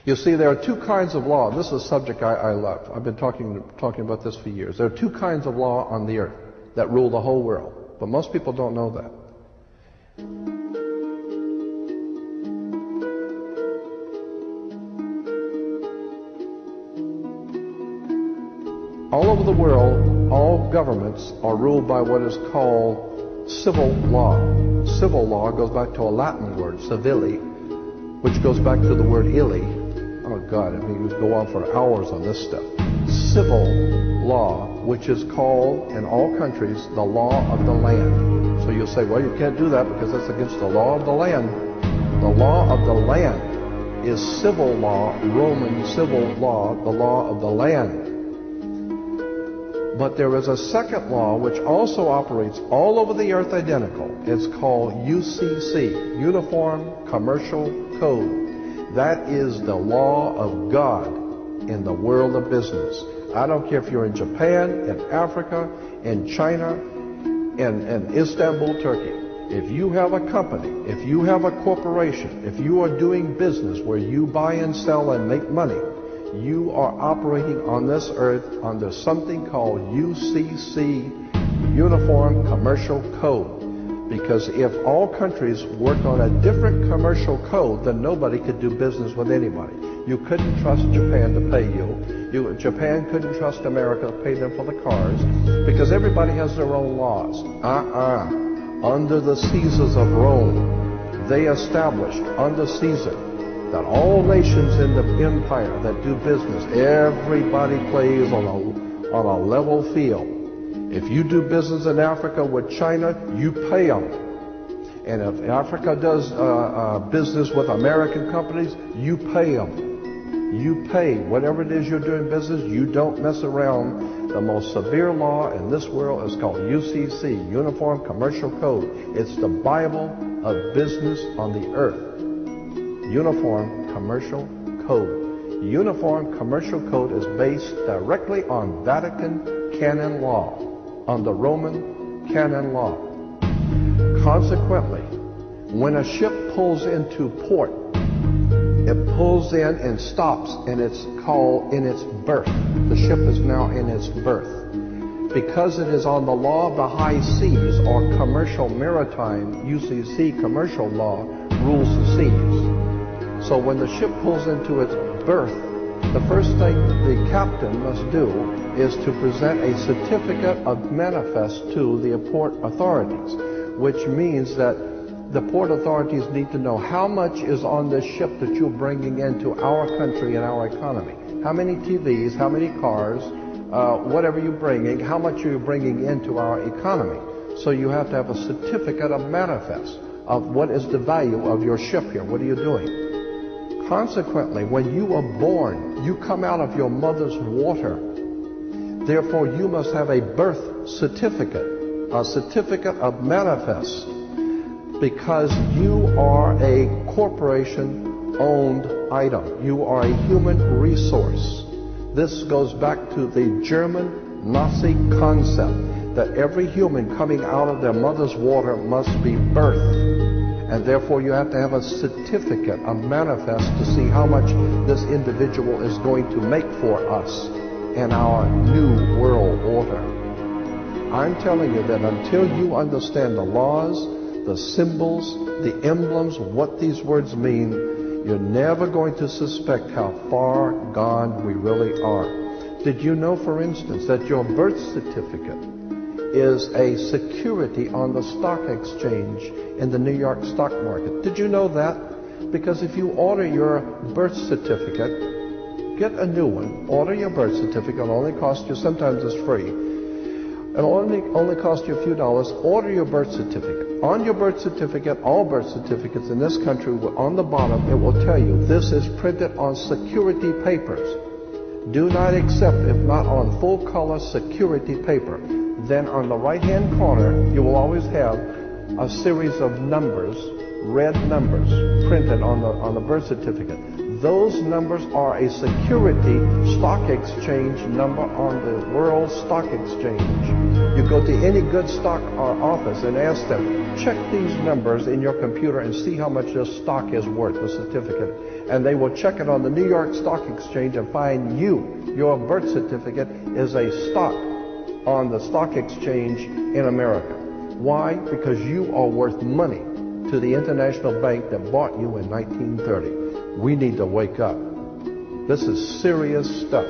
You see, there are two kinds of law. This is a subject I love. I've been talking about this for years. There are two kinds of law on the earth that rule the whole world, but most people don't know that. All over the world, all governments are ruled by what is called civil law. Civil law goes back to a Latin word, civili, which goes back to the word illi. Oh God, I mean, we could go on for hours on this stuff. Civil law, which is called in all countries the law of the land. So you'll say, well, you can't do that because that's against the law of the land. The law of the land is civil law, Roman civil law, the law of the land. But there is a second law which also operates all over the earth identical. It's called UCC, Uniform Commercial Code. That is the law of God in the world of business. I don't care if you're in Japan, in Africa, in China, in Istanbul, Turkey. If you have a company, if you have a corporation, if you are doing business where you buy and sell and make money, you are operating on this earth under something called UCC, Uniform Commercial Code. Because if all countries worked on a different commercial code, then nobody could do business with anybody. You couldn't trust Japan to pay you. Japan couldn't trust America to pay them for the cars, because everybody has their own laws. Under the Caesars of Rome, they established under Caesar that all nations in the empire that do business, everybody plays on a level field. If you do business in Africa with China, you pay them. And if Africa does business with American companies, you pay them. You pay whatever it is you're doing business. You don't mess around. The most severe law in this world is called UCC, Uniform Commercial Code. It's the Bible of business on the earth. Uniform Commercial Code. Uniform Commercial Code is based directly on Vatican canon law, on the Roman canon law. Consequently, when a ship pulls into port, it pulls in and stops, and it's called in its berth. The ship is now in its berth. Because it is on the law of the high seas, or commercial maritime, UCC commercial law, rules the seas. So when the ship pulls into its berth, the first thing the captain must do is to present a certificate of manifest to the port authorities, which means that the port authorities need to know how much is on this ship that you're bringing into our country and our economy. How many TVs, how many cars, whatever you're bringing, how much are you bringing into our economy. So you have to have a certificate of manifest of what is the value of your ship here. What are you doing? Consequently, when you are born, you come out of your mother's water. Therefore, you must have a birth certificate, a certificate of manifest, because you are a corporation-owned item. You are a human resource. This goes back to the German Nazi concept that every human coming out of their mother's water must be birthed. And therefore you have to have a certificate, a manifest, to see how much this individual is going to make for us in our new world order. I'm telling you that until you understand the laws, the symbols, the emblems, what these words mean, you're never going to suspect how far gone we really are. Did you know, for instance, that your birth certificate is a security on the stock exchange in the New York stock market? Did you know that? Because if you order your birth certificate, get a new one, order your birth certificate, it'll only cost you, sometimes it's free, it'll only cost you a few dollars. Order your birth certificate. On your birth certificate, all birth certificates in this country, on the bottom, it will tell you this is printed on security papers. Do not accept if not on full color security paper. Then on the right-hand corner, you will always have a series of numbers, red numbers, printed on the birth certificate. Those numbers are a security stock exchange number on the World Stock Exchange. You go to any good stock office and ask them, check these numbers in your computer and see how much this stock is worth, the certificate. And they will check it on the New York Stock Exchange and find your birth certificate is a stock on the stock exchange in America. Why? Because you are worth money to the international bank that bought you in 1930. We need to wake up. This is serious stuff.